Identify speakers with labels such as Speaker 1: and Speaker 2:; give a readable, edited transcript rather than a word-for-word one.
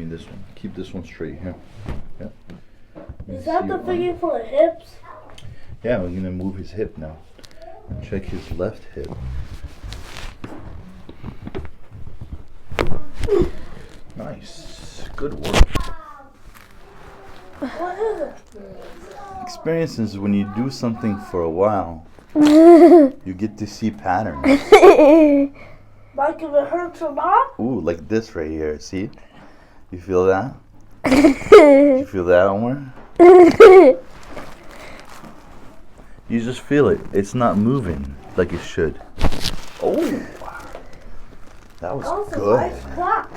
Speaker 1: me this one. Keep this one straight here. Yeah.
Speaker 2: Is that the thingy for the hips?
Speaker 1: Yeah, we're gonna move his hip now. Check his left hip. Nice. Good work.
Speaker 2: What is it?
Speaker 1: Experience is when you do something for a while, you get to see patterns.
Speaker 2: Like if it hurts or not?
Speaker 1: Ooh, like this right here. See? You feel that? You feel that, Omar? You just feel it. It's not moving like it should. Oh, that was
Speaker 2: That was a
Speaker 1: good.
Speaker 2: nice clap.